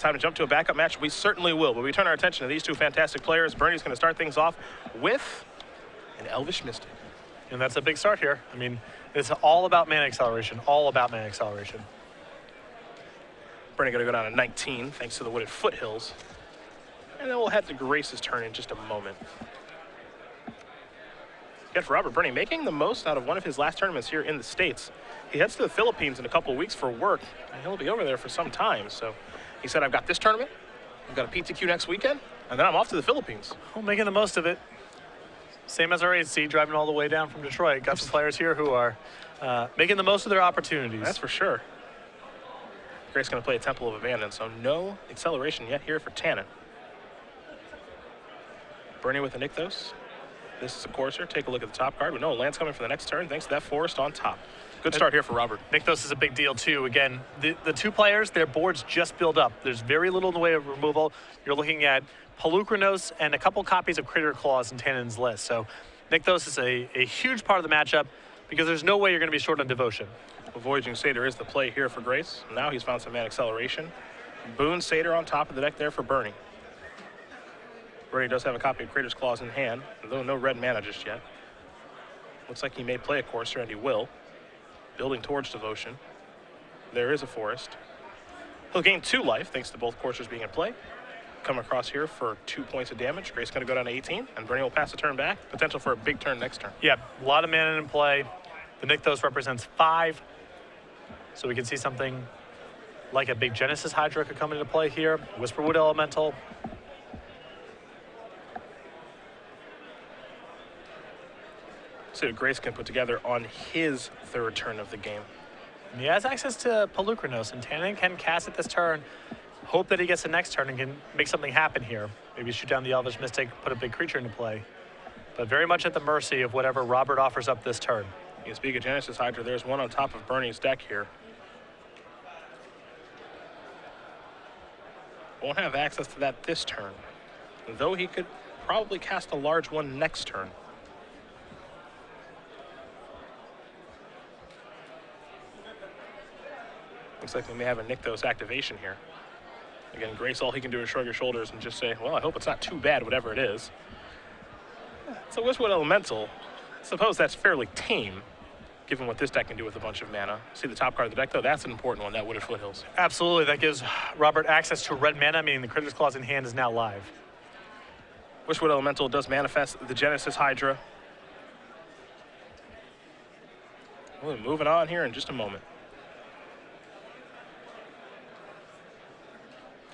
time to jump to a backup match? We certainly will, but we turn our attention to these two fantastic players. Berni's going to start things off with an Elvish Mystic. And that's a big start here. I mean, it's all about mana acceleration, all about mana acceleration. Berni going to go down to 19, thanks to the Wooded Foothills. And then we'll head to Grace's turn in just a moment. Again, for Robert Berni, making the most out of one of his last tournaments here in the States. He heads to the Philippines in a couple of weeks for work, and he'll be over there for some time. So he said, I've got this tournament, I've got a PTQ next weekend, and then I'm off to the Philippines. Well, making the most of it. Same as our 8C, driving all the way down from Detroit. Got some players here who are making the most of their opportunities. That's for sure. Grace going to play a Temple of Abandon, so no acceleration yet here for Tannon. Berni with a Nykthos. This is a Courser. Take a look at the top card. We know a land's coming for the next turn thanks to that Forest on top. Good start here for Robert. Nykthos is a big deal too. Again, the two players, their boards just build up. There's very little in the way of removal. You're looking at Pelucranos and a couple copies of Critter Claws in Tannon's list. So Nykthos is a huge part of the matchup because there's no way you're going to be short on Devotion. Voyaging Satyr is the play here for Grace. Now he's found some mana acceleration. Boon Satyr on top of the deck there for Berni. Berni does have a copy of Crater's Claws in hand, though no red mana just yet. Looks like he may play a Courser, and he will. Building towards Devotion. There is a Forest. He'll gain 2 life, thanks to both Coursers being in play. Come across here for 2 points of damage. Grace going to go down to 18, and Berni will pass a turn back. Potential for a big turn next turn. Yeah, a lot of mana in play. The Nykthos represents 5. So we can see something like a big Genesis Hydra could come into play here. Whisperwood Elemental. See what Grace can put together on his 3rd turn of the game. And he has access to Pelucranos, and Tannon can cast it this turn. Hope that he gets the next turn and can make something happen here. Maybe shoot down the Elvish Mystic, put a big creature into play. But very much at the mercy of whatever Robert offers up this turn. You speak of Genesis Hydra, there's one on top of Berni's deck here. Won't have access to that this turn, though he could probably cast a large one next turn. Looks like we may have a Nykthos activation here. Again, Grace, all he can do is shrug his shoulders and just say, well, I hope it's not too bad, whatever it is. So Whisperwood Elemental, I suppose that's fairly tame, given what this deck can do with a bunch of mana. See the top card of the deck, though? That's an important one, that Wooded Foothills. Absolutely. That gives Robert access to red mana, meaning the Critter's Claws in hand is now live. Whisperwood Elemental does manifest the Genesis Hydra. We'll be moving on here in just a moment.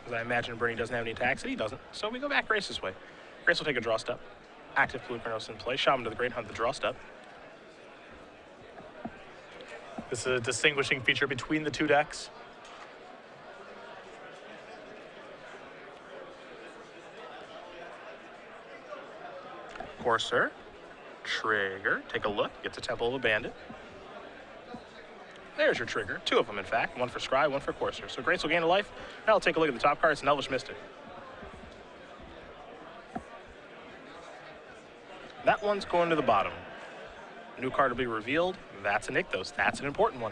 As I imagine Berni doesn't have any attacks, and he doesn't. So we go back Grace's way. Grace will take a draw step. Active Pelucranos in play. Shaman to the Great Hunt, the draw step. This is a distinguishing feature between the two decks. Courser. Trigger. Take a look. Gets a Temple of a Bandit. There's your trigger. 2 of them, in fact. 1 for Scry, 1 for Courser. So Grace will gain a life. Now I'll take a look at the top card. It's an Elvish Mystic. That one's going to the bottom. New card will be revealed. That's a Nykthos. That's an important one.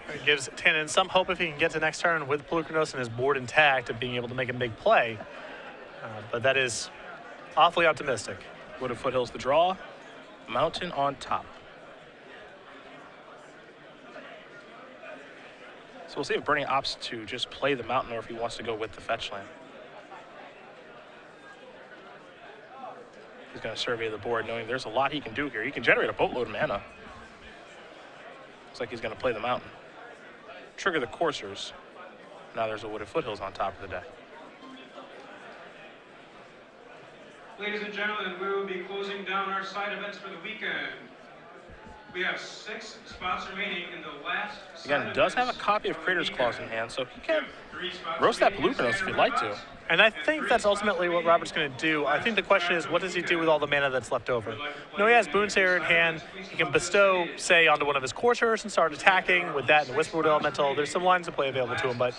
It gives Tannon some hope if he can get to next turn with Pelucranos and his board intact of being able to make a big play. But that is awfully optimistic. Wooded Foothills the draw. Mountain on top. So we'll see if Berni opts to just play the mountain or if he wants to go with the fetch land. He's going to survey the board knowing there's a lot he can do here. He can generate a boatload of mana. Looks like he's going to play the mountain. Trigger the Coursers. Now there's a Wooded Foothills on top of the deck. Ladies and gentlemen, we will be closing down our side events for the weekend. We have 6 spots remaining in the last. Again, does have a copy of Crater's Claws in hand, so he can roast that Pelucranos if he'd like to. And I think that's ultimately what Robert's going to do. I think the question is, what does he do with all the mana that's left over? No, he has Boon Satyr in hand. He can bestow, say, onto one of his Coursers and start attacking with that and the Whisperwood Elemental. There's some lines of play available to him, but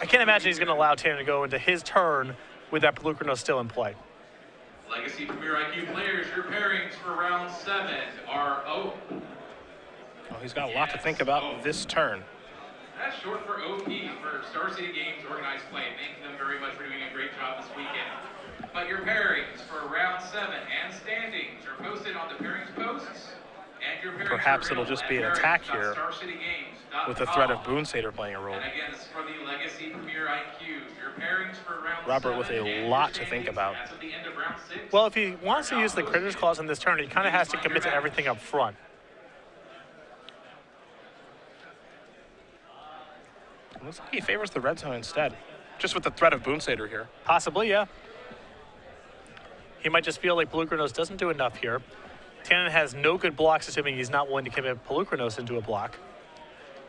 I can't imagine he's going to allow Tannon to go into his turn with that Pelucranos still in play. Legacy Premier IQ players, your pairings for round 7 are O. Well, he's got a lot to think about this turn. That's short for OP, for Star City Games Organized Play, making them very Your pairings for round 7 and standings are posted on the pairings posts. And your pairings Perhaps are it'll just be an available attack at here pairings.starcitygames.com. with the threat of Boon Satyr playing a role. And again, this is for the Legacy Premier IQ. Your pairings for round Robert with 7 a and lot your to think standings about. as of the end of round 6. Well, if he wants to use the Critters Clause in this turn, he kind of has to commit to everything up front. Looks like he favors the red zone instead, just with the threat of Boon Satyr here. Possibly, yeah. He might just feel like Pelucranos doesn't do enough here. Tannon has no good blocks, assuming he's not willing to commit Pelucranos into a block.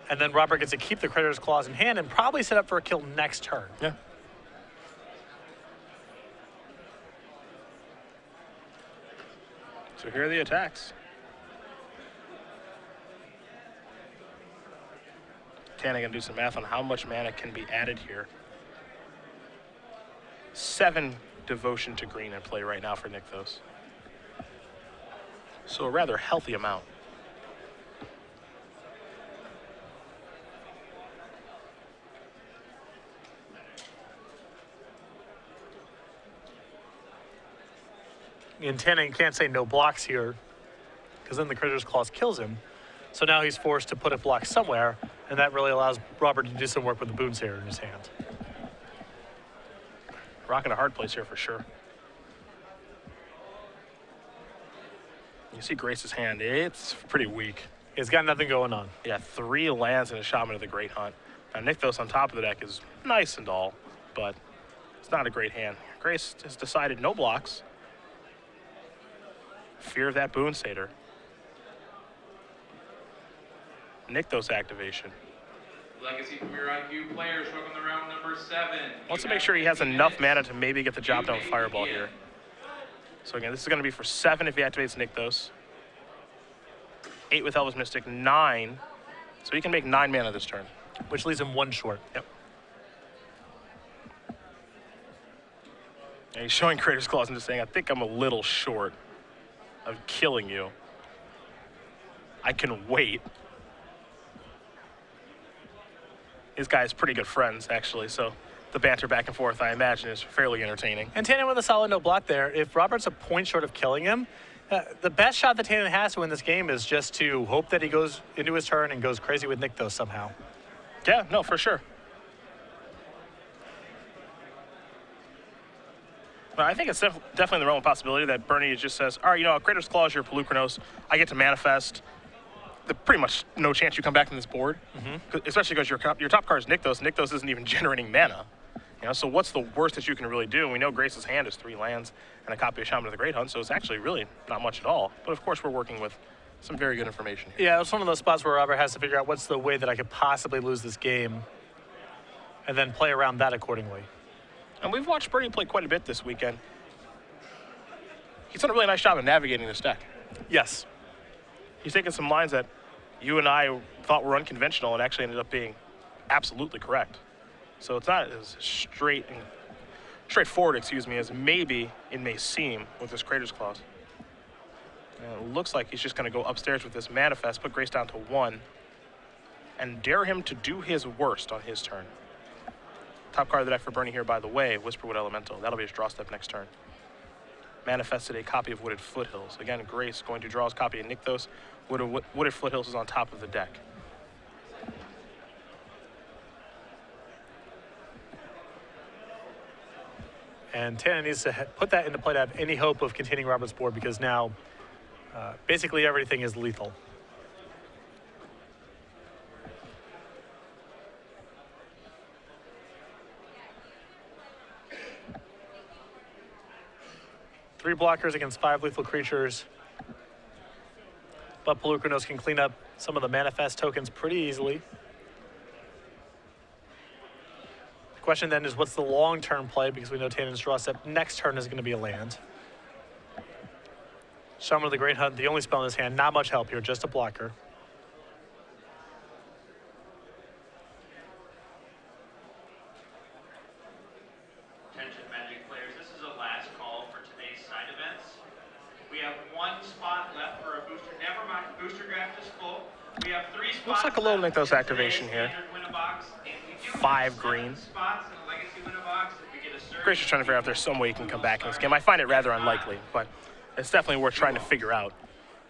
And then Robert gets to keep the Critters Clause in hand and probably set up for a kill next turn. Yeah. So here are the attacks. Tannon gonna do some math on how much mana can be added here. 7 devotion to green in play right now for Nykthos. So a rather healthy amount. And Tannon can't say no blocks here, because then the Critters Clause kills him. So now he's forced to put a block somewhere, and that really allows Robert to do some work with the Boon Satyr in his hand. Rocking a hard place here for sure. You see Grace's hand, it's pretty weak. He's got nothing going on. Yeah, 3 lands and a Shaman of the Great Hunt. Now Nykthos on top of the deck is nice and all, but it's not a great hand. Grace has decided no blocks. Fear of that Boon Satyr. Nykthos activation. Legacy Premier IQ players welcome the round number 7. Wants to make sure he has enough mana to maybe get the job done with Fireball here. So again, this is going to be for 7 if he activates Nykthos. 8 with Elvis Mystic, 9. So he can make 9 mana this turn. Which leaves him 1 short. Yep. And he's showing Creator's Clause and just saying, I think I'm a little short of killing you. I can wait. These guys are pretty good friends, actually, so the banter back and forth, I imagine, is fairly entertaining. And Tannon with a solid no block there. If Robert's a point short of killing him, the best shot that Tannon has to win this game is just to hope that he goes into his turn and goes crazy with Nykthos somehow. Yeah, no, for sure. But I think it's definitely the realm of possibility that Berni just says, all right, you know, Creator's Clause, you're Pelucranos, I get to manifest. There's pretty much no chance you come back from this board, especially because your top card is Nykthos. Nykthos isn't even generating mana. You know, so what's the worst that you can really do? And we know Grace's hand is 3 lands and a copy of Shaman of the Great Hunt, so it's actually really not much at all. But of course, we're working with some very good information here. Yeah, it's one of those spots where Robert has to figure out what's the way that I could possibly lose this game and then play around that accordingly. And we've watched Berni play quite a bit this weekend. He's done a really nice job of navigating this deck. Yes. He's taken some lines that you and I thought were unconventional and actually ended up being absolutely correct. So it's not as straightforward, as maybe it may seem with this Creator's Clause. And it looks like he's just going to go upstairs with this manifest, put Grace down to 1, and dare him to do his worst on his turn. Top card of the deck for Berni here, by the way, Whisperwood Elemental. That'll be his draw step next turn. Manifested a copy of Wooded Foothills. Again, Grace going to draw his copy of Nykthos. Wooded Foothills is on top of the deck. And Tannon needs to put that into play to have any hope of containing Robert's board, because now basically everything is lethal. Three blockers against 5 lethal creatures. But Pelucranos can clean up some of the manifest tokens pretty easily. The question then is, what's the long-term play? Because we know Tannon's draw step next turn is going to be a land. Shaman of the Great Hunt, the only spell in his hand. Not much help here, just a blocker. Attention Magic players, this is a last call for today's side events. We have 1 spot left for a booster. Never mind, booster draft is full. We have 3 spots. Looks like a little left Nykthos in activation today's here. standard winner box, and we do 5 have green. 7 spots in the legacy winner box. If we get a Grace is trying to figure out if there's some way he can come back in this game. I find it rather unlikely, but it's definitely worth trying to figure out.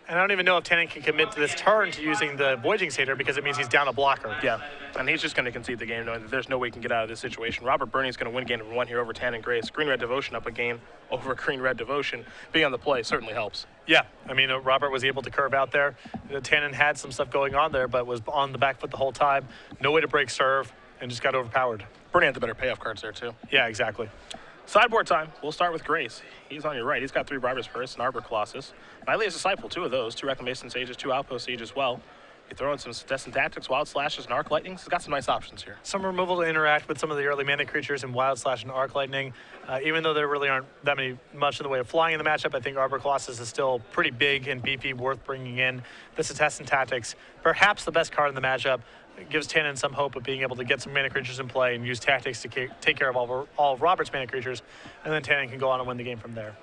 And I don't even know if Tannon can commit to this turn to using the Voyaging Satyr because it means he's down a blocker. Yeah, and he's just going to concede the game knowing that there's no way he can get out of this situation. Robert Berni is going to win game number 1 here over Tannon Grace. Green-Red Devotion up a game over Green-Red Devotion. Being on the play certainly helps. Yeah, I mean, Robert was able to curve out there. Tannon had some stuff going on there, but was on the back foot the whole time. No way to break serve, and just got overpowered. Berni had the better payoff cards there, too. Yeah, exactly. Sideboard time. We'll start with Grace. He's on your right. He's got 3 Barbarous Purse, an Arbor Colossus. Nylea's Disciple, 2 of those. 2 Reclamation Sages, 2 Outpost Siege as well. You throw in some Destined Tactics, Wild Slashes, and Arc Lightnings. He's got some nice options here. Some removal to interact with some of the early mana creatures in Wild Slash and Arc Lightning. Even though there really aren't that much in the way of flying in the matchup, I think Arbor Colossus is still pretty big and beefy, worth bringing in. This is Destined Tactics, perhaps the best card in the matchup. It gives Tannon some hope of being able to get some mana creatures in play and use tactics to take care of all of Robert's mana creatures, and then Tannon can go on and win the game from there.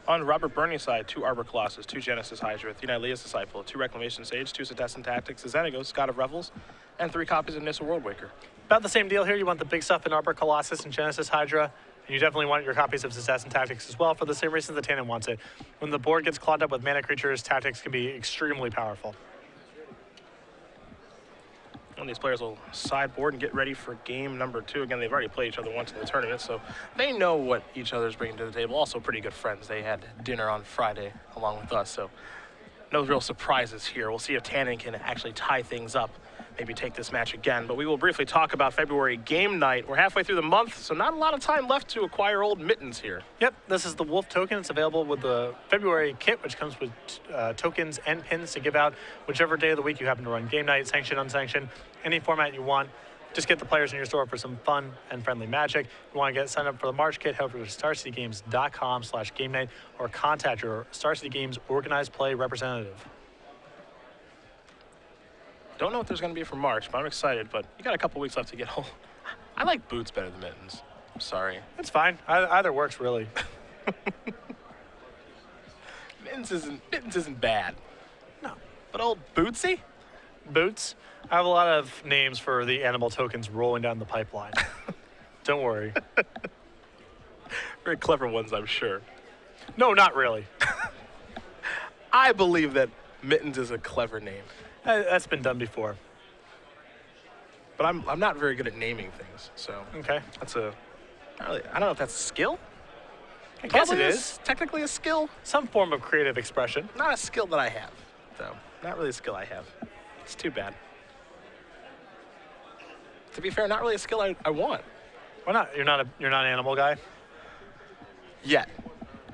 On Robert Berni's side, 2 Arbor Colossus, 2 Genesis Hydra, 3 Nylea's Disciple, 2 Reclamation Sage, 2 Destined Tactics, a Xenagos, God of Revels, and 3 copies of Nissa Worldwaker. About the same deal here. You want the big stuff in Arbor Colossus and Genesis Hydra, and you definitely want your copies of Destined Tactics as well for the same reason that Tannon wants it. When the board gets clogged up with mana creatures, tactics can be extremely powerful. And these players will sideboard and get ready for game number 2. Again, they've already played each other once in the tournament, so they know what each other's bringing to the table. Also pretty good friends. They had dinner on Friday along with us, so no real surprises here. We'll see if Tannon can actually tie things up, maybe take this match again. But we will briefly talk about February game night. We're halfway through the month, so not a lot of time left to acquire old mittens here. Yep, this is the Wolf token. It's available with the February kit, which comes with tokens and pins to give out whichever day of the week you happen to run. Game night, sanctioned, unsanctioned, any format you want. Just get the players in your store for some fun and friendly magic. If you want to get signed up for the March kit, head over to starcitygames.com/game night or contact your Star City Games organized play representative. Don't know what there's going to be for March, but I'm excited. But you got a couple weeks left to get home. I like boots better than mittens. I'm sorry. It's fine. Either works, really. Mittens isn't bad. No. But old Bootsy? Boots. I have a lot of names for the animal tokens rolling down the pipeline. Don't worry. Very clever ones, I'm sure. No, not really. I believe that Mittens is a clever name. That's been done before. But I'm not very good at naming things, so Okay. that's I don't know if that's a skill. I guess it Probably is. technically a skill. Some form of creative expression. Not a skill that I have, though. Not really a skill I have. It's too bad. To be fair, not really a skill I want. Why not? You're not an animal guy? Yet.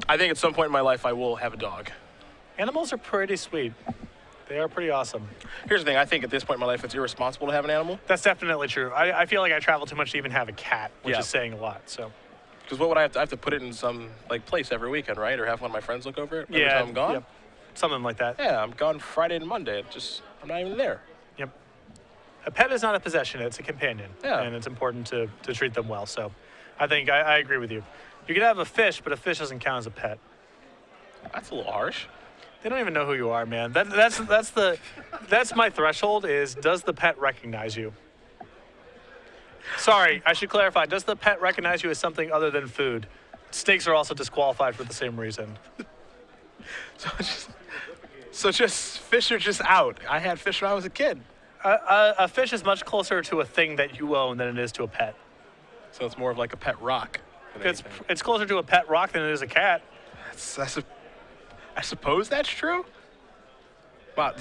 I think at some point in my life I will have a dog. Animals are pretty sweet. They are pretty awesome. Here's the thing, I think at this point in my life it's irresponsible to have an animal. That's definitely true. I feel like I travel too much to even have a cat, which Yeah. is saying a lot. So Because what would I have to? I have to put it in some place every weekend, right? Or have one of my friends look over it every time I'm gone? Yep. Something like that. Yeah, I'm gone Friday and Monday. I'm not even there. Yep. A pet is not a possession, it's a companion. Yeah. And it's important to treat them well. So I think I agree with you. You can have a fish, but a fish doesn't count as a pet. That's a little harsh. They don't even know who you are, man. That's my threshold is, does the pet recognize you? Sorry, I should clarify. Does the pet recognize you as something other than food? Snakes are also disqualified for the same reason. So just fish are just out. I had fish when I was a kid. A fish is much closer to a thing that you own than it is to a pet. So it's more of like a pet rock. than anything. It's closer to a pet rock than it is a cat. I suppose that's true. Wow,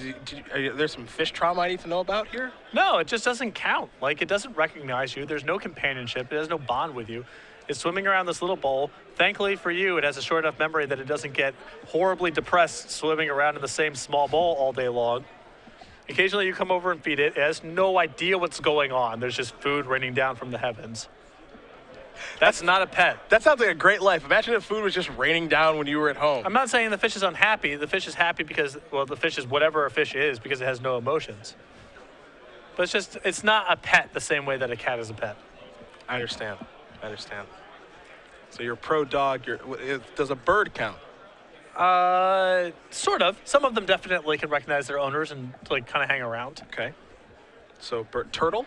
there's some fish trauma I need to know about here? No, it just doesn't count. Like, it doesn't recognize you. There's no companionship. It has no bond with you. It's swimming around this little bowl. Thankfully for you, it has a short enough memory that it doesn't get horribly depressed swimming around in the same small bowl all day long. Occasionally you come over and feed it. It has no idea what's going on. There's just food raining down from the heavens. That's not a pet. That sounds like a great life. Imagine if food was just raining down when you were at home. I'm not saying the fish is unhappy. The fish is happy because, well, the fish is whatever a fish is because it has no emotions. But it's not a pet the same way that a cat is a pet. I understand. So you're pro dog. Does a bird count? Sort of. Some of them definitely can recognize their owners and like kind of hang around. Okay. So turtle?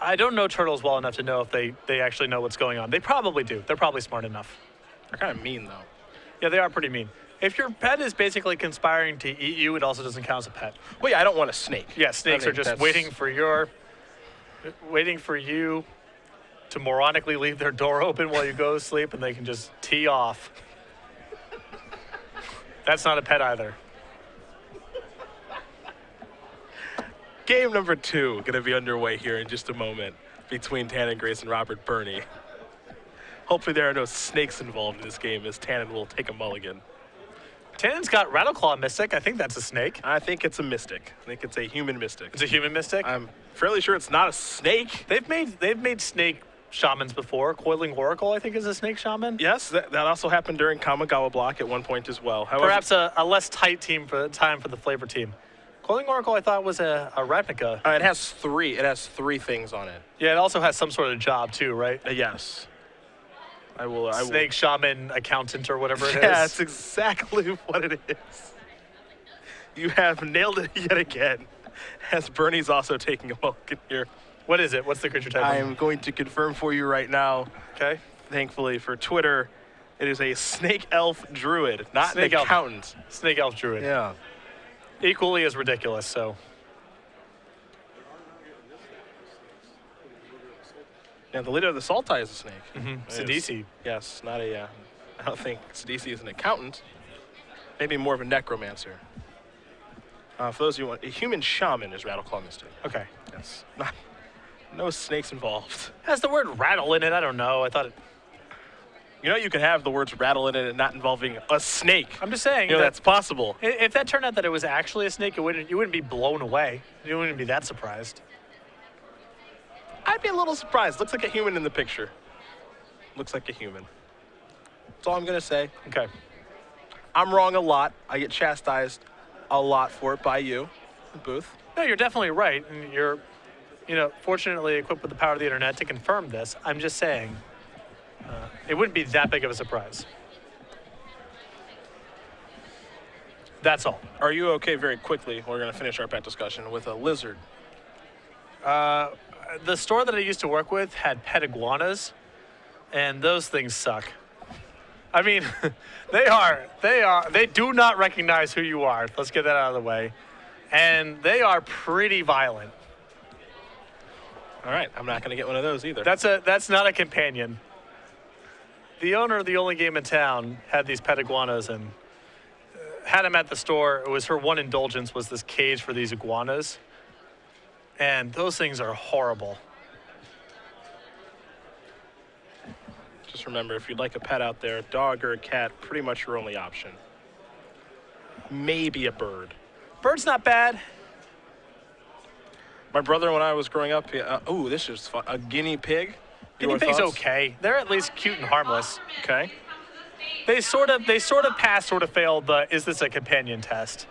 I don't know turtles well enough to know if they actually know what's going on. They probably do. They're probably smart enough. They're kind of mean, though. Yeah, they are pretty mean. If your pet is basically conspiring to eat you, it also doesn't count as a pet. Well, yeah, I don't want a snake. Yeah, snakes I are think just waiting for you to moronically leave their door open while you go to sleep, and they can just tee off. That's not a pet either. Game number 2 going to be underway here in just a moment between Tannon Grace and Robert Berni. Hopefully there are no snakes involved in this game, as Tannon will take a mulligan. Tannon's got Rattleclaw Mystic. I think that's a snake. I think it's a mystic. I think it's a human mystic. It's a human mystic? I'm fairly sure it's not a snake. They've made snake shamans before. Coiling Oracle, I think, is a snake shaman. Yes, that also happened during Kamigawa Block at one point as well. However, Perhaps a less tight time for the flavor team. Coiling Oracle, I thought, was a replica. it has 3. It has 3 things on it. Yeah, it also has some sort of job too, right? Yes. I will. Snake shaman accountant or whatever it is. Yeah, that's exactly what it is. You have nailed it yet again, as Bernie's also taking a mulligan here. What is it? What's the creature type? I am going to confirm for you right now. Okay. Thankfully for Twitter, it is a snake elf druid, not Snake an elf. accountant. Snake elf druid. Yeah. Equally as ridiculous, so. Yeah, the leader of the Sultai is a snake. Sidisi. Yes, not a. I don't think Sidisi is an accountant. Maybe more of a necromancer. For those of you who want, a human shaman is Rattleclaw Mystic. Okay. Yes. No snakes involved. Has the word rattle in it? I don't know. I thought it. You know, you can have the words rattle in it and not involving a snake. I'm just saying. You know, that's possible. If that turned out that it was actually a snake, you wouldn't be blown away. You wouldn't be that surprised. I'd be a little surprised. Looks like a human in the picture. Looks like a human. That's all I'm going to say. Okay. I'm wrong a lot. I get chastised a lot for it by you, Booth. No, you're definitely right. And you're, fortunately equipped with the power of the internet to confirm this. I'm just saying, it wouldn't be that big of a surprise. That's all. Are you okay very quickly? We're going to finish our pet discussion with a lizard. The store that I used to work with had pet iguanas, and those things suck. I mean, they do not recognize who you are. Let's get that out of the way. And they are pretty violent. All right, I'm not going to get one of those either. That's not a companion. The owner of the only game in town had these pet iguanas and had them at the store. It was her one indulgence was this cage for these iguanas. And those things are horrible. Just remember, if you'd like a pet out there, a dog or a cat, pretty much your only option. Maybe a bird. Bird's not bad. My brother, when I was growing up, this is fun. A guinea pig. Guinea pig's thoughts? okay. They're at least cute and harmless. Okay. They sort of passed, sort of failed the is this a companion test.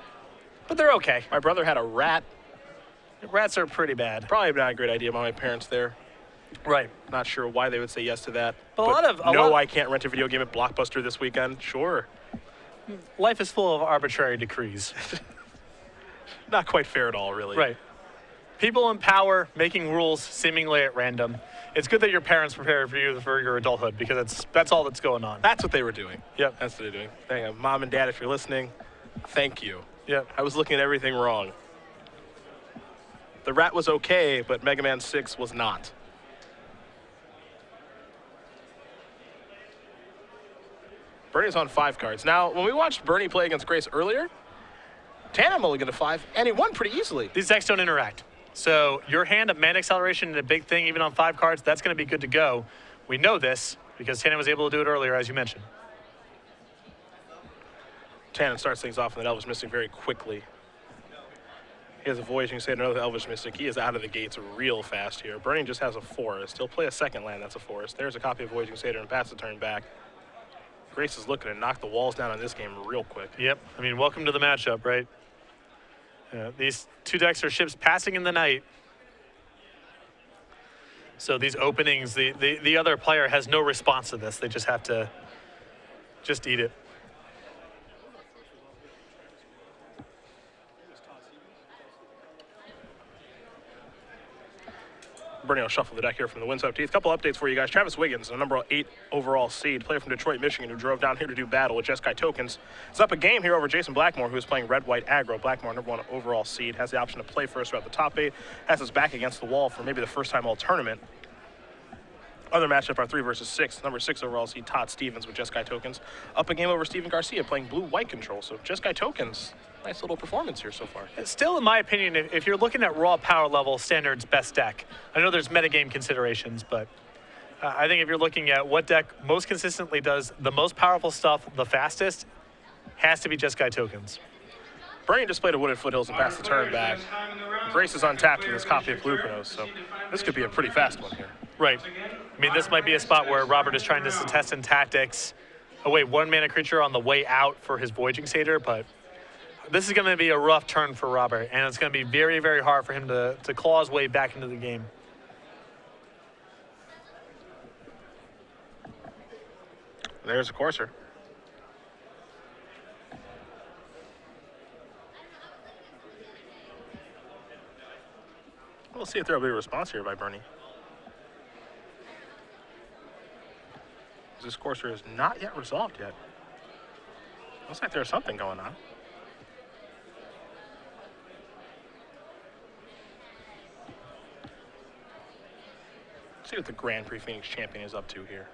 But they're okay. My brother had a rat. Rats are pretty bad. Probably not a great idea by my parents there. Right. Not sure why they would say yes to that. But I can't rent a video game at Blockbuster this weekend. Sure. Life is full of arbitrary decrees. Not quite fair at all, really. Right. People in power making rules seemingly at random. It's good that your parents prepared for you for your adulthood because that's all that's going on. That's what they were doing. Yep. That's what they're doing. Thank you. Mom and Dad, if you're listening, thank you. Yep. I was looking at everything wrong. The rat was okay, but Mega Man 6 was not. Bernie's on 5 cards. Now, when we watched Bernie play against Grace earlier, Tannon mulliganed to 5, and he won pretty easily. These decks don't interact. So your hand of mana acceleration and a big thing, even on 5 cards, that's going to be good to go. We know this because Tannon was able to do it earlier, as you mentioned. Tannon starts things off with an Elvish Mystic very quickly. He has a Voyaging Satyr, another Elvish Mystic. He is out of the gates real fast here. Berni just has a forest. He'll play a second land that's a forest. There's a copy of Voyaging Satyr and pass the turn back. Grace is looking to knock the walls down on this game real quick. Yep. I mean, welcome to the matchup, right? These 2 decks are ships passing in the night. So these openings, the other player has no response to this. They just have to just eat it. Berni will shuffle the deck here from the Windswept Heath. A couple updates for you guys. Travis Wiggins, the number 8 overall seed, player from Detroit, Michigan, who drove down here to do battle with SCGHOU tokens. It's up a game here over Jason Blackmore, who is playing red-white aggro. Blackmore, number 1 overall seed, has the option to play first throughout the top 8, has his back against the wall for maybe the first time all tournament. Other matchup are 3 versus 6. Number 6 overall seed, Todd Stevens with SCGHOU tokens. Up a game over Steven Garcia, playing blue-white control. So SCGHOU tokens, nice little performance here so far. Still, in my opinion, if you're looking at raw power level, Standard's best deck. I know there's metagame considerations, but I think if you're looking at what deck most consistently does the most powerful stuff the fastest, has to be SCGHOU tokens. Berni displayed a Wooded Foothills and passed the turn back. Grace is untapped with his copy of Pelucranos, so this could be a pretty fast one here. Right. I mean, this might be a spot where Robert is trying to test in tactics, away 1-mana creature on the way out for his Voyaging Satyr, but this is going to be a rough turn for Robert, and it's going to be very, very hard for him to claw his way back into the game. There's a Courser. We'll see if there will be a response here by Berni. This Courser is not yet resolved yet. Looks like there's something going on. Let's see what the Grand Prix Phoenix champion is up to here.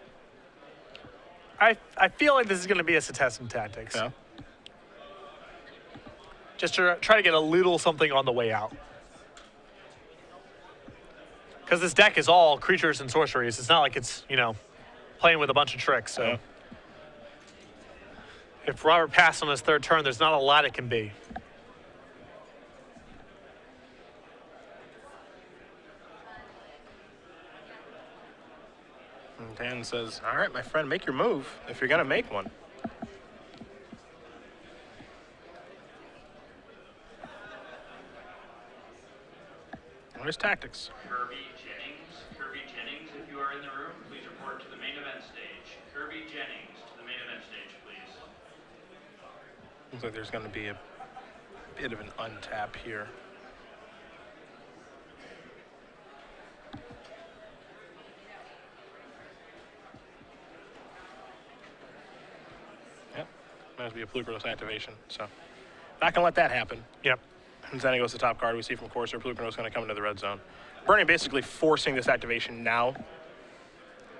I feel like this is going to be a test in tactics. Yeah. Just to try to get a little something on the way out. Because this deck is all creatures and sorceries. It's not like it's, you know, playing with a bunch of tricks. So if Robert passed on his 3rd turn, there's not a lot it can be. And Tannon says, all right, my friend, make your move if you're going to make one. There's tactics. Kirby Jennings, if you are in the room, please report to the main event stage. Kirby Jennings to the main event stage, please. Looks like there's going to be a bit of an untap here. Yep, might as be a Pelucranos activation, so not going to let that happen. Yep. And then he goes to the top card. We see from Courser, Pelucranos is going to come into the red zone. Berni basically forcing this activation now.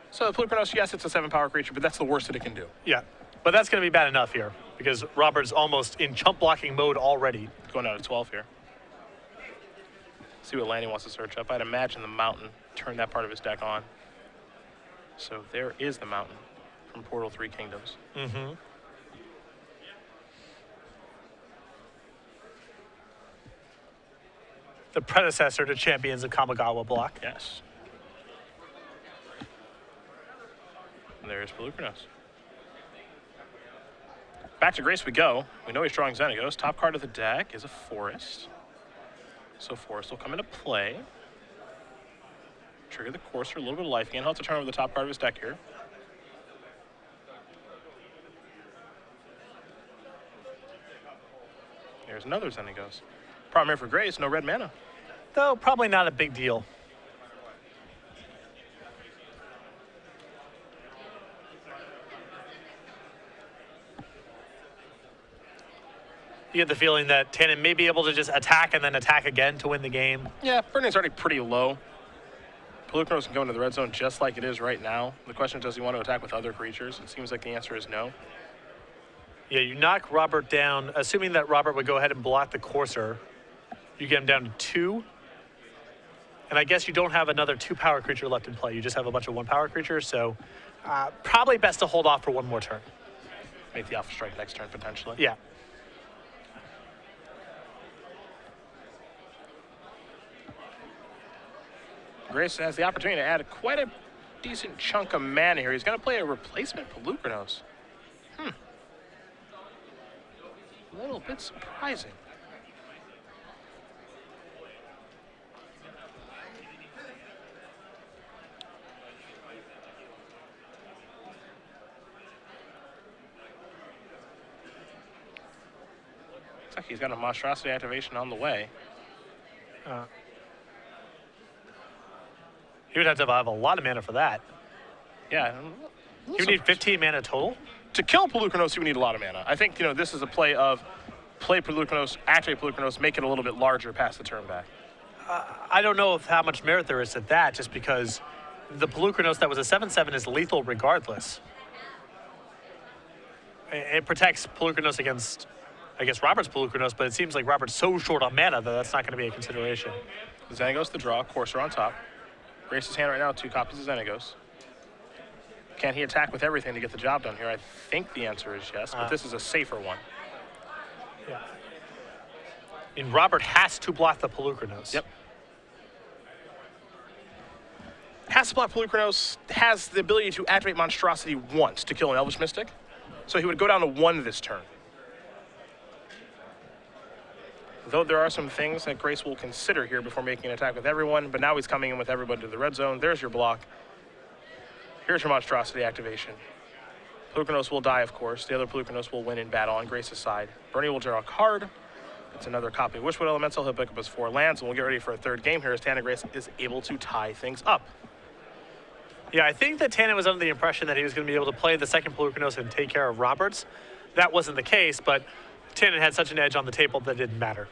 So the Pelucranos, yes, it's a 7-power creature, but that's the worst that it can do. Yeah. But that's going to be bad enough here because Robert's almost in chump blocking mode already. Going out of 12 here. See what land he wants to search up. I'd imagine the mountain turned that part of his deck on. So there is the mountain from Portal 3 Kingdoms. Mm-hmm. The predecessor to Champions of Kamigawa block. Yes. And there's Pelucranos. Back to Grace we go. We know he's drawing Xenagos. Top card of the deck is a Forest. So Forest will come into play. Trigger the Courser, a little bit of life gain. He'll have to turn over the top card of his deck here. There's another Xenagos. Problem here for Grace, no red mana. Though probably not a big deal. You get the feeling that Tannon may be able to just attack and then attack again to win the game. Yeah, Berni's already pretty low. Pelucranos can go into the red zone just like it is right now. The question is, does he want to attack with other creatures? It seems like the answer is no. Yeah, you knock Robert down, assuming that Robert would go ahead and block the Courser. You get him down to 2. And I guess you don't have another 2-power creature left in play. You just have a bunch of 1-power creatures, so probably best to hold off for one more turn. Make the Alpha Strike next turn, potentially. Yeah. Grace has the opportunity to add quite a decent chunk of mana here. He's going to play a replacement Pelucranos. A little bit surprising. Looks like he's got a Monstrosity activation on the way. He would have to have a lot of mana for that. Yeah. He would need 15 mana total. To kill Pelucranos, you would need a lot of mana. I think, this is a play of play Pelucranos, activate Pelucranos, make it a little bit larger past the turn back. I don't know how much merit there is to that, just because the Pelucranos that was a 7/7 is lethal regardless. It protects Pelucranos against, I guess, Robert's Pelucranos, but it seems like Robert's so short on mana that that's not going to be a consideration. Xenagos the draw, Courser on top. Grace's hand right now, 2 copies of Xenagos. Can he attack with everything to get the job done here? I think the answer is yes, but this is a safer one. Yeah. And Robert has to block the Pelucranos. Yep. Has to block Pelucranos, has the ability to activate Monstrosity once to kill an Elvish Mystic. So he would go down to 1 this turn. Though there are some things that Grace will consider here before making an attack with everyone, but now he's coming in with everybody to the red zone. There's your block. Here's your Monstrosity activation. Pelucranos will die, of course. The other Pelucranos will win in battle on Grace's side. Berni will draw a card. It's another copy of Wishwood Elemental. He'll pick up his 4 lands, and we'll get ready for a third game here as Tannon Grace is able to tie things up. Yeah, I think that Tannon was under the impression that he was going to be able to play the second Pelucranos and take care of Roberts. That wasn't the case, but Tannon had such an edge on the table that it didn't matter.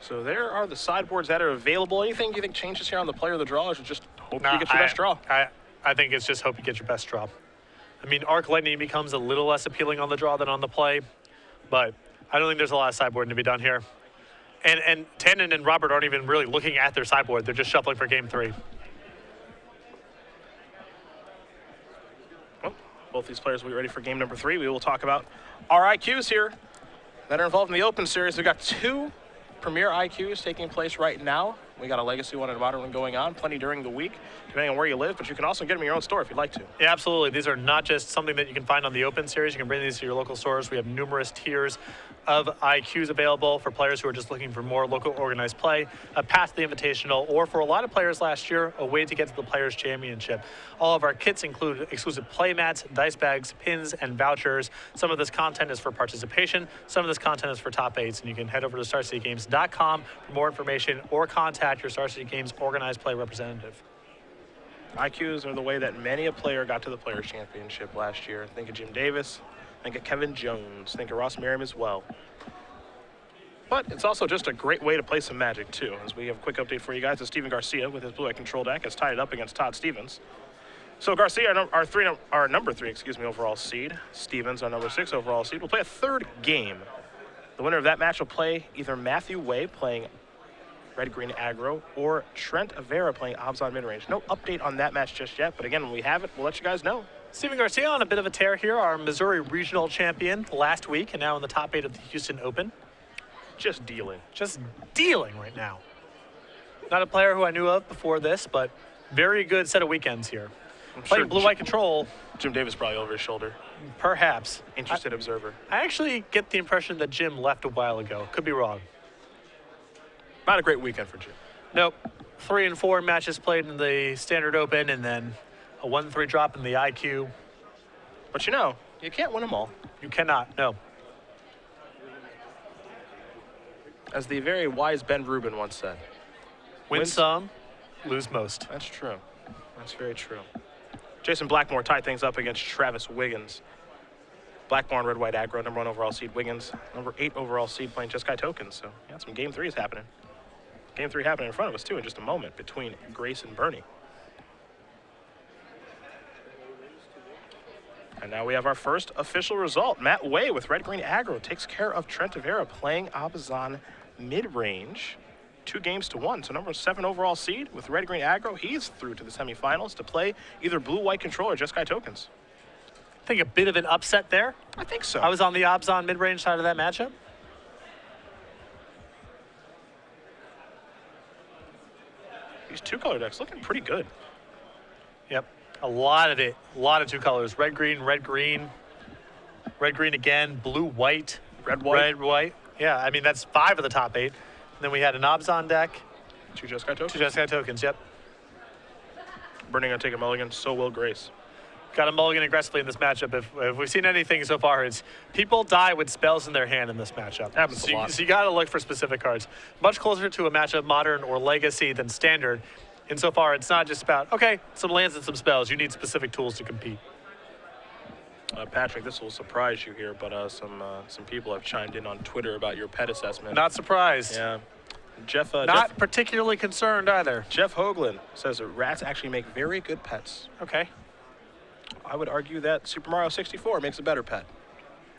So there are the sideboards that are available. Anything you think changes here on the player of the draw, or is it just hope you get your best draw? I think it's just hope you get your best draw. I mean, Arc Lightning becomes a little less appealing on the draw than on the play, but I don't think there's a lot of sideboarding to be done here. And Tannon and Robert aren't even really looking at their sideboard. They're just shuffling for game 3. Well, both these players will be ready for game number 3. We will talk about our IQs here that are involved in the Open Series. We've got 2 Premier IQs taking place right now. We got a Legacy one and a Modern one going on, plenty during the week, depending on where you live, but you can also get them in your own store if you'd like to. Yeah, absolutely. These are not just something that you can find on the Open Series. You can bring these to your local stores. We have numerous tiers of IQs available for players who are just looking for more local organized play, a path to the Invitational, or for a lot of players last year, a way to get to the Players' Championship. All of our kits include exclusive play mats, dice bags, pins, and vouchers. Some of this content is for participation. Some of this content is for top 8s, and you can head over to StarCityGames.com for more information or contact your Star City Games organized play representative. IQs are the way that many a player got to the Players' Championship last year. Think of Jim Davis, think of Kevin Jones, think of Ross Merriam as well. But it's also just a great way to play some Magic, too. As we have a quick update for you guys, Steven Garcia with his blue-white control deck has tied it up against Todd Stevens. So Garcia, our number 3 overall seed. Stevens, our number 6 overall seed, will play a third game. The winner of that match will play either Matthew Way playing Red-Green Aggro, or Trent Avera playing Obzon Midrange. No update on that match just yet, but again, when we have it, we'll let you guys know. Steven Garcia on a bit of a tear here, our Missouri Regional Champion last week, and now in the top 8 of the Houston Open. Just dealing right now. Not a player who I knew of before this, but very good set of weekends here. Playing blue-white control. Jim Davis probably over his shoulder. Perhaps. Interested observer. I actually get the impression that Jim left a while ago. Could be wrong. Not a great weekend for Jim. Nope. 3 and 4 matches played in the Standard Open, and then a 1-3 drop in the IQ. But you can't win them all. You cannot, no. As the very wise Ben Rubin once said. Win some, lose most. That's true. That's very true. Jason Blackmore tied things up against Travis Wiggins. Blackmore and red-white aggro, number 1 overall seed Wiggins, number 8 overall seed playing Jeskai Tokens. So, yeah, some game 3 is happening. Game 3 happening in front of us, too, in just a moment between Grace and Berni. And now we have our first official result. Matt Way with red-green aggro takes care of Trent Avera playing Abazan mid-range. 2 games to 1. So number 7 overall seed with red-green aggro, he's through to the semifinals to play either blue-white control or Jeskai Tokens. I think a bit of an upset there. I think so. I was on the Obzon mid-range side of that matchup. These 2-color decks looking pretty good. Yep. A lot of it. A lot of 2 colors. Red, green, red, green. Red, green again. Blue, white. Red, white. Red, white. Yeah, I mean, that's 5 of the top 8. And then we had an Obzon deck. 2 Jeskai Tokens. 2 Jeskai Tokens, yep. Berni gonna take a mulligan, so will Grace. Got a mulligan aggressively in this matchup. If we've seen anything so far, it's people die with spells in their hand in this matchup. Happens a lot. So you got to look for specific cards. Much closer to a matchup Modern or Legacy than Standard. Insofar, it's not just about, okay, some lands and some spells. You need specific tools to compete. Patrick, this will surprise you here, but some people have chimed in on Twitter about your pet assessment. Not surprised. Yeah. Jeff, Not particularly concerned either. Jeff Hoagland says that rats actually make very good pets. Okay. I would argue that Super Mario 64 makes a better pet.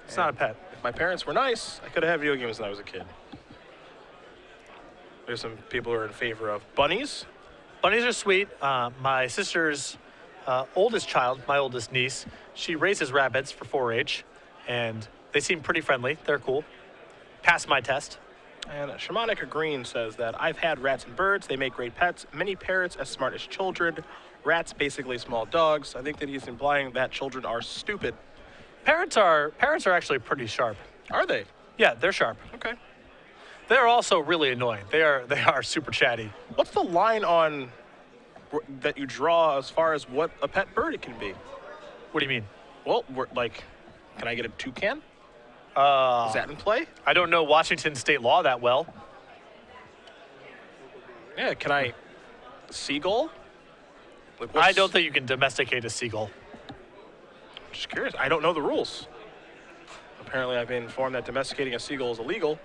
It's not a pet. If my parents were nice, I could have had video games when I was a kid. There's some people who are in favor of bunnies. Bunnies are sweet. My sister's oldest child, my oldest niece, she raises rabbits for 4-H, and they seem pretty friendly. They're cool. Passed my test. And Shamanica Green says that I've had rats and birds. They make great pets. Many parrots as smart as children. Rats basically small dogs. I think that he's implying that children are stupid. Parrots are actually pretty sharp. Are they? Yeah, they're sharp. Okay. They're also really annoying. They are super chatty. What's the line on that you draw as far as what a pet bird it can be? What do you mean? Well, can I get a toucan? Is that in play? I don't know Washington state law that well. Yeah, can I seagull? I don't think you can domesticate a seagull. Just curious. I don't know the rules. Apparently, I've been informed that domesticating a seagull is illegal.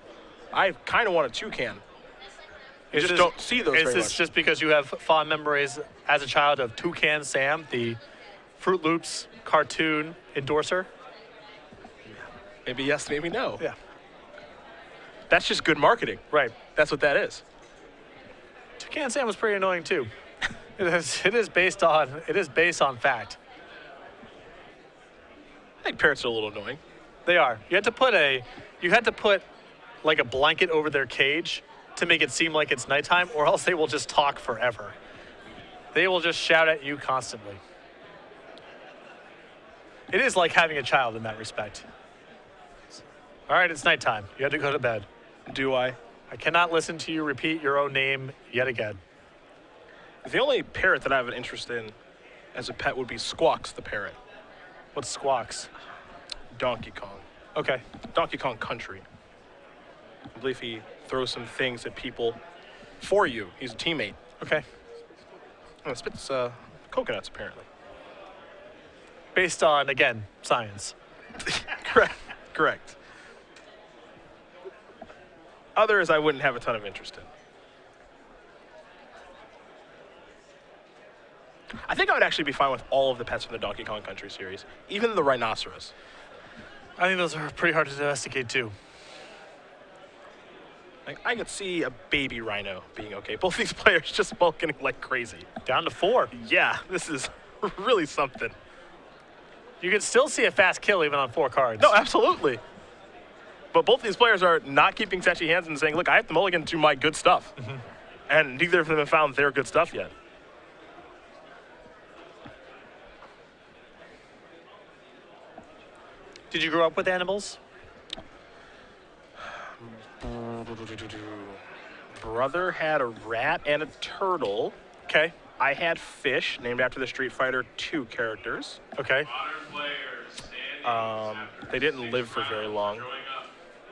I kind of want a toucan. You just don't see those very Is this much. just because you have fond memories as a child of Toucan Sam, the Fruit Loops cartoon endorser? Maybe yes, maybe no. Yeah. That's just good marketing. Right. That's what that is. Toucan Sam was pretty annoying too. It is based on fact. I think parrots are a little annoying. They are. You had to put like a blanket over their cage to make it seem like it's nighttime, or else they will just talk forever. They will just shout at you constantly. It is like having a child in that respect. All right, it's nighttime. You have to go to bed. Do I? I cannot listen to you repeat your own name yet again. The only parrot that I have an interest in as a pet would be Squawks the parrot. What's Squawks? Donkey Kong. Okay. Donkey Kong Country. I believe he throws some things at people for you. He's a teammate. Okay. And spits coconuts, apparently. Based on, again, science. Correct. Others I wouldn't have a ton of interest in. I think I would actually be fine with all of the pets from the Donkey Kong Country series, even the rhinoceros. I think those are pretty hard to domesticate too. Like, I could see a baby rhino being okay. Both these players just bulking like crazy. Down to 4. Yeah, this is really something. You can still see a fast kill even on 4 cards. No, absolutely. But both these players are not keeping touchy hands and saying, look, I have to mulligan to my good stuff. Mm-hmm. And neither of them have found their good stuff yet. Did you grow up with animals? Brother had a rat and a turtle. Okay. I had fish, named after the Street Fighter 2 characters. Okay. They didn't live for very long.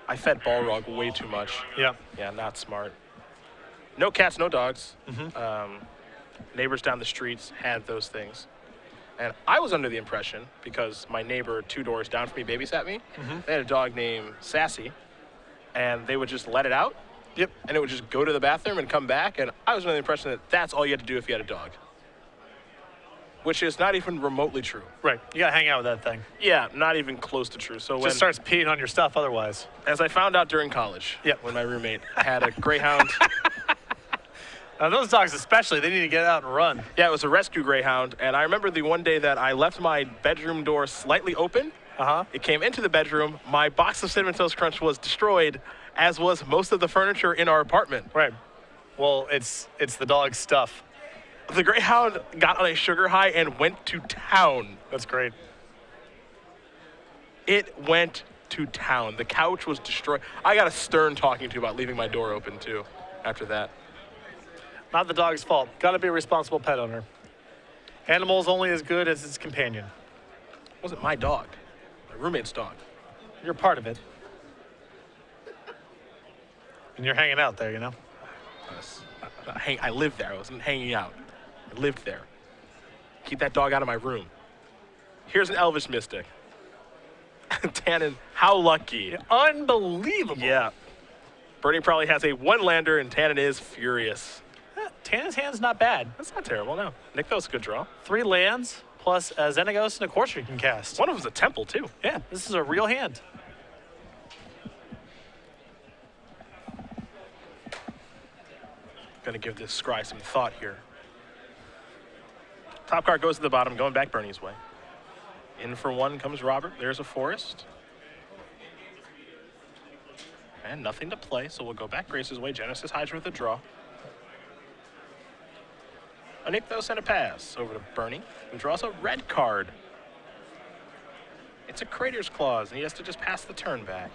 I fed Balrog way too much. Yeah. Yeah, not smart. No cats, no dogs. Mm-hmm. Neighbors down the streets had those things. And I was under the impression, because my neighbor 2 doors down from me babysat me, they had a dog named Sassy, and they would just let it out. Yep. And it would just go to the bathroom and come back, and I was under the impression that that's all you had to do if you had a dog. Which is not even remotely true. Right. You gotta hang out with that thing. Yeah, not even close to true. So Just starts peeing on your stuff otherwise. as I found out during college, Yep. when my roommate had a greyhound. Now those dogs especially, they need to get out and run. Yeah, it was a rescue greyhound, and I remember the one day that I left my bedroom door slightly open. Uh-huh. It came into the bedroom. My box of Cinnamon Toast Crunch was destroyed, as was most of the furniture in our apartment. Right. Well, it's the dog's stuff. The greyhound got on a sugar high and went to town. That's great. It went to town. The couch was destroyed. I got a stern talking to about leaving my door open, too, after that. Not the dog's fault. Gotta be a responsible pet owner. Animal's only as good as its companion. It wasn't my dog. My roommate's dog. You're part of it. And you're hanging out there, you know? I lived there. I wasn't hanging out. I lived there. Keep that dog out of my room. Here's an Elvish Mystic. Tannon, how lucky. Unbelievable. Yeah. Berni probably has a one-lander, and Tannon is furious. Tannon's hand's not bad. That's not terrible, no. Nick, that was a good draw. 3 lands plus a Xenagos and a Courser you can cast. One of them's a temple, too. Yeah, this is a real hand. Gonna give this scry some thought here. Top card goes to the bottom, going back Berni's way. In for one comes Robert. There's a forest. And nothing to play, so we'll go back Grace's way. Genesis Hydra with a draw. A Nykthos and a pass over to Berni, who draws a red card. It's a Crater's Claws, and he has to just pass the turn back.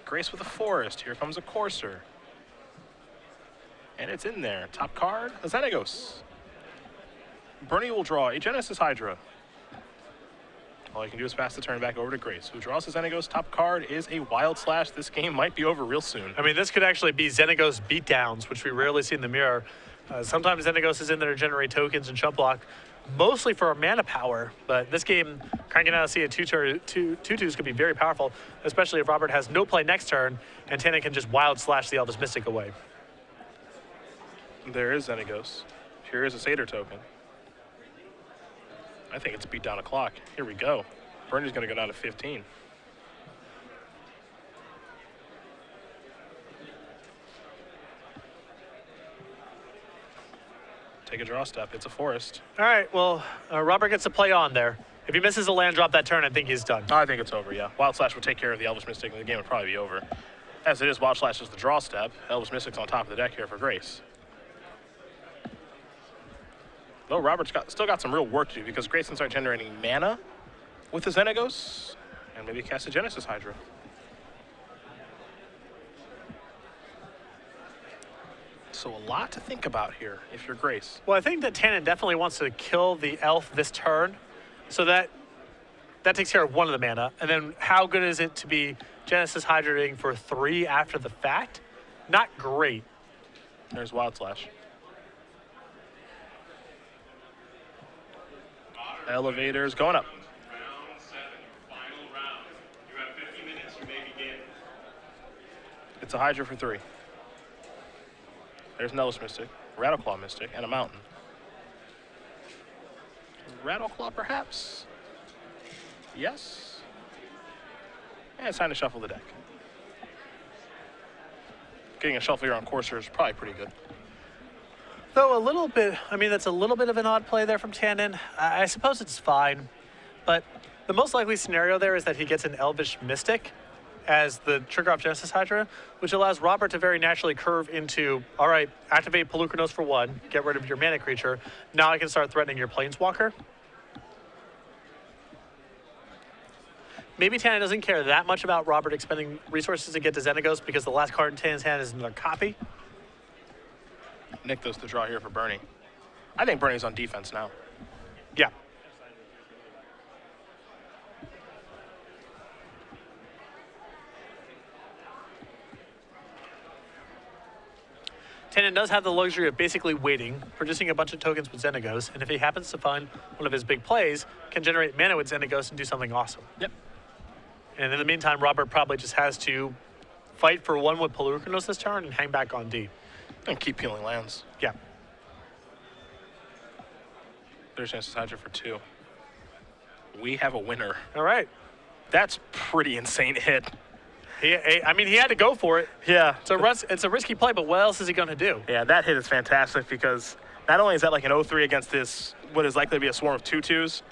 Grace with a forest. Here comes a Courser. And it's in there. Top card, a Xenagos. Berni will draw a Genesis Hydra. All you can do is pass the turn back over to Grace, who draws his Xenagos. Top card is a Wild Slash. This game might be over real soon. I mean, this could actually be Xenagos beatdowns, which we rarely see in the mirror. Sometimes Xenagos is in there to generate tokens and chump block, mostly for mana power. But this game, cranking out a sea of 2/2s could be very powerful, especially if Robert has no play next turn, and Tannon can just Wild Slash the Elvish Mystic away. There is Xenagos. Here is a Satyr token. I think it's beat down a clock. Here we go. Berni's going to go down to 15. Take a draw step. It's a forest. All right, well, Robert gets to play on there. If he misses a land drop that turn, I think he's done. I think it's over, yeah. Wild Slash would take care of the Elvish Mystic, and the game would probably be over. As it is, Wild Slash is the draw step. Elvish Mystic's on top of the deck here for Grace. Though Robert's still got some real work to do because Grace can start generating mana with the Xenagos and maybe cast a Genesis Hydra. So a lot to think about here if you're Grace. Well, I think that Tannon definitely wants to kill the elf this turn, so that takes care of one of the mana. And then how good is it to be Genesis Hydrating for 3 after the fact? Not great. There's Wild Slash. Elevators going up. Round 7, final round. You have 50 minutes, you may begin. It's a Hydra for 3. There's an Elvish Mystic, Rattleclaw Mystic, and a Mountain. Rattleclaw, perhaps? Yes. And it's time to shuffle the deck. Getting a shuffle here on Courser is probably pretty good. Though a little bit, I mean, that's a little bit of an odd play there from Tannon. I suppose it's fine, but the most likely scenario there is that he gets an Elvish Mystic as the trigger off Genesis Hydra, which allows Robert to very naturally curve into, all right, activate Pelucranos for 1, get rid of your mana creature. Now I can start threatening your Planeswalker. Maybe Tannon doesn't care that much about Robert expending resources to get to Xenagos because the last card in Tannon's hand is another copy. Nykthos to draw here for Berni. I think Berni's on defense now. Yeah. Tannon does have the luxury of basically waiting, producing a bunch of tokens with Xenagos, and if he happens to find one of his big plays, can generate mana with Xenagos and do something awesome. Yep. And in the meantime, Robert probably just has to fight for 1 with Pelucranos this turn and hang back on D. And keep peeling lands. Yeah. There's Genesis Hydra for 2. We have a winner. All right. That's pretty insane hit. I mean, he had to go for it. Yeah. It's a risky play, but what else is he going to do? Yeah, that hit is fantastic because not only is that like an 0-3 against this, what is likely to be a swarm of 2/2s,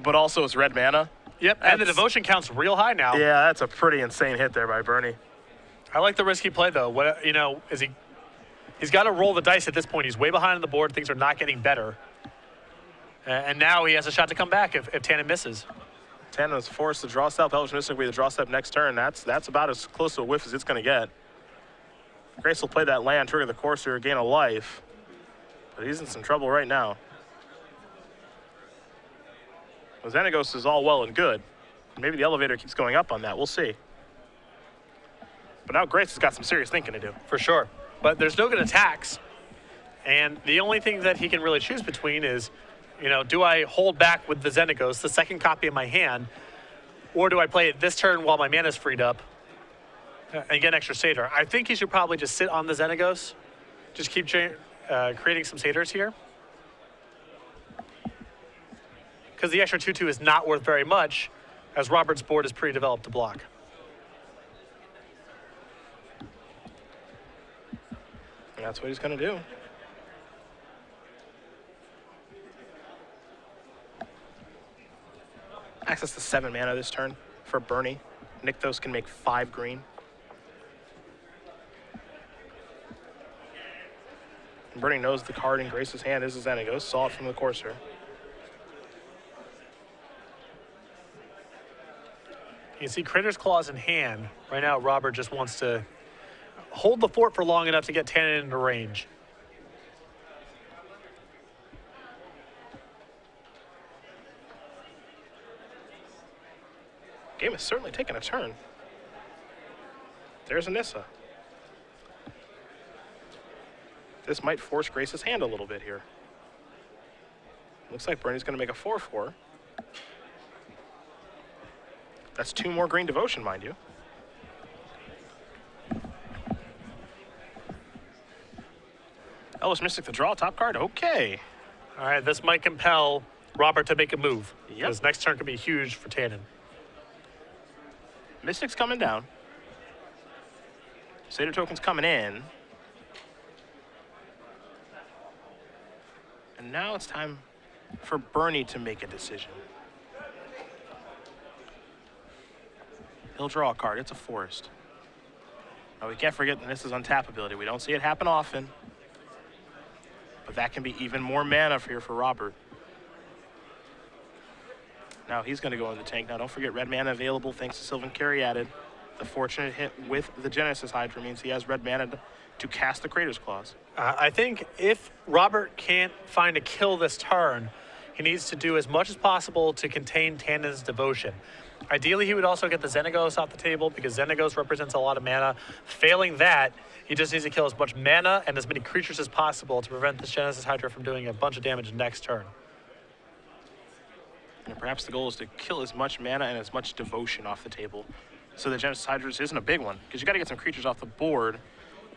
but also it's red mana. Yep, and the devotion counts real high now. Yeah, that's a pretty insane hit there by Berni. I like the risky play, though. What, you know, is he's got to roll the dice at this point. He's way behind on the board. Things are not getting better. And now he has a shot to come back if Tannon misses. Tannon is forced to draw step. Elvish Mystic will be the draw step next turn. That's about as close to a whiff as it's going to get. Grace will play that land, trigger the Courser, gain a life. But he's in some trouble right now. Xenagos is all well and good. Maybe the elevator keeps going up on that. We'll see. But now Grace has got some serious thinking to do. For sure. But there's no good attacks. And the only thing that he can really choose between is, do I hold back with the Xenagos, the second copy in my hand, or do I play it this turn while my mana's freed up and get an extra Satyr? I think he should probably just sit on the Xenagos, just keep creating some Satyrs here. Because the extra 2/2 is not worth very much, as Robert's board is pretty developed to block. And that's what he's going to do. Access to 7 mana this turn for Berni. Nykthos can make 5 green. And Berni knows the card in Grace's hand is a Xenagos. Saw it from the Courser. You can see Crater's Claws in hand. Right now, Robert just wants to hold the fort for long enough to get Tannon into range. Game is certainly taking a turn. There's Anissa. This might force Grace's hand a little bit here. Looks like Berni's going to make a 4/4. That's 2 more green devotion, mind you. Elvish Mystic to draw, top card, okay. All right, this might compel Robert to make a move. Yep. Because next turn could be huge for Tannon. Mystic's coming down. Satyr token's coming in. And now it's time for Berni to make a decision. He'll draw a card. It's a forest. Now, we can't forget that this is untap ability. We don't see it happen often. But that can be even more mana here for Robert. Now he's going to go in the tank. Now, don't forget, red mana available thanks to Sylvan Caryatid. The fortunate hit with the Genesis Hydra means he has red mana to cast the Crater's Claws. I think if Robert can't find a kill this turn, he needs to do as much as possible to contain Tannon's devotion. Ideally, he would also get the Xenagos off the table because Xenagos represents a lot of mana. Failing that, he just needs to kill as much mana and as many creatures as possible to prevent this Genesis Hydra from doing a bunch of damage next turn. And perhaps the goal is to kill as much mana and as much devotion off the table so that Genesis Hydra isn't a big one, because you got to get some creatures off the board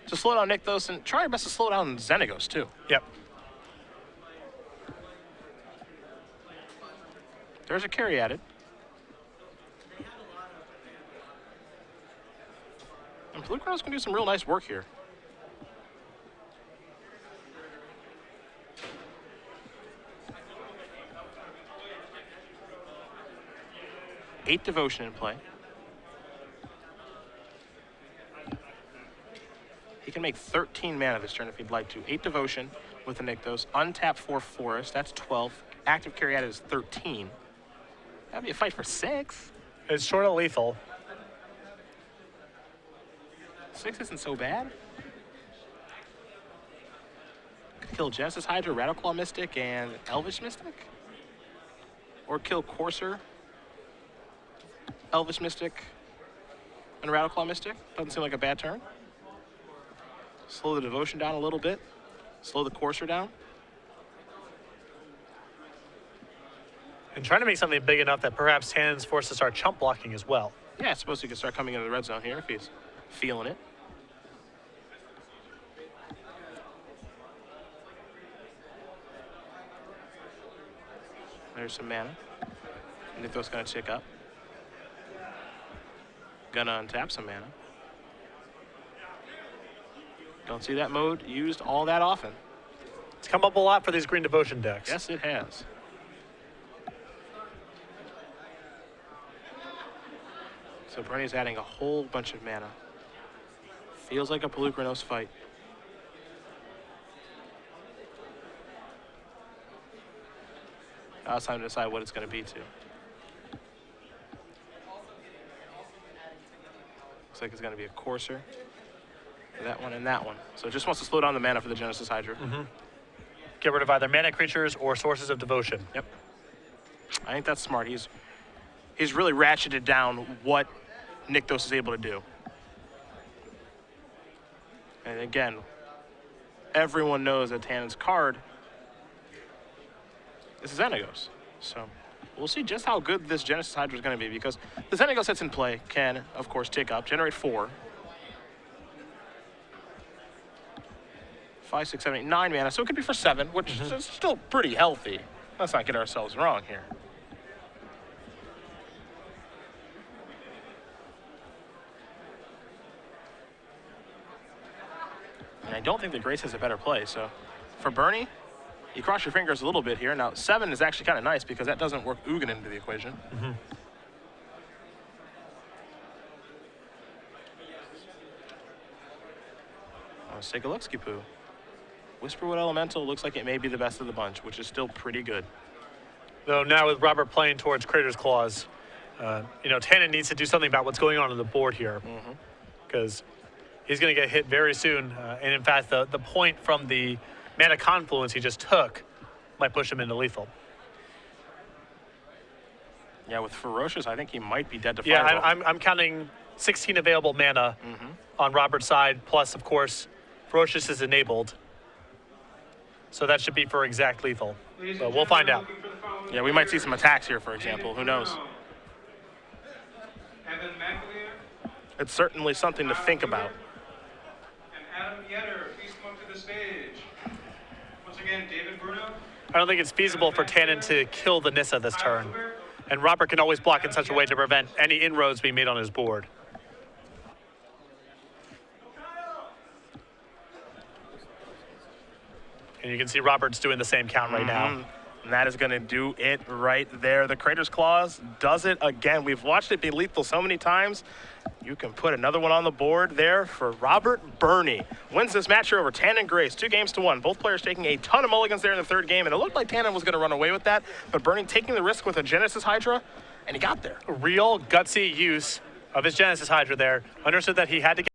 to slow down Nykthos and try your best to slow down Xenagos too. Yep. There's a Caryatid. And Blue Chrono's going to do some real nice work here. Eight devotion in play. He can make 13 mana this turn if he'd like to. 8 devotion with the Nykthos. Untap 4 forest. That's 12. Active Caryatid is 13. That'd be a fight for 6. It's short of lethal. 6 isn't so bad. Could kill Genesis Hydra, Rattleclaw Mystic, and Elvish Mystic. Or kill Courser, Elvish Mystic, and Rattleclaw Mystic. Doesn't seem like a bad turn. Slow the devotion down a little bit. Slow the Courser down. And trying to make something big enough that perhaps Tannon's forced to start chump blocking as well. Yeah, I suppose he could start coming into the red zone here if he's feeling it. There's some mana. Nykthos gonna tick up. Gonna untap some mana. Don't see that mode used all that often. It's come up a lot for these green devotion decks. Yes, it has. So Berni's adding a whole bunch of mana. Feels like a Pelucranos fight. Now it's time to decide what it's going to be to. Looks like it's going to be a Courser. That one and that one. So it just wants to slow down the mana for the Genesis Hydra. Mm-hmm. Get rid of either mana creatures or sources of devotion. Yep. I think that's smart. He's really ratcheted down what Nykthos is able to do. And again, everyone knows that Tannon's card is Xenagos. So we'll see just how good this Genesis Hydra is going to be, because the Xenagos that's in play can, of course, tick up, generate 4. 5, 6, 7, 8, 9 mana, so it could be for 7, which is still pretty healthy. Let's not get ourselves wrong here. And I don't think that Grace has a better play, so for Berni, you cross your fingers a little bit here. Now, 7 is actually kind of nice because that doesn't work Ugin into the equation. Let's take a look, SCGHOU. Whisperwood Elemental looks like it may be the best of the bunch, which is still pretty good. Though now with Robert playing towards Crater's Claws, Tannon needs to do something about what's going on the board here, because he's going to get hit very soon. And in fact, the point from the mana confluence he just took might push him into lethal. Yeah, with Ferocious, I think he might be dead to Yeah, Fireball. I'm counting 16 available mana on Robert's side, plus, of course, Ferocious is enabled. So that should be for exact lethal. But we'll find out. Yeah, we might see some attacks here, for example. Who knows? Evan McAleer It's certainly something to think about. and Adam Yetter, please come up to the stage. Once again, David Bruno. I don't think it's feasible for Tannon to kill the Nissa this turn. And Robert can always block in such a way to prevent any inroads being made on his board. And you can see Robert's doing the same count right now. And that is going to do it right there. The Crater's Claws does it again. We've watched it be lethal so many times. You can put another one on the board there for Robert Berni. Wins this match here over Tannon Grace, 2-1. Both players taking a ton of mulligans there in the third game, and it looked like Tannon was going to run away with that, but Berni taking the risk with a Genesis Hydra, and he got there. A real gutsy use of his Genesis Hydra there. Understood that he had to get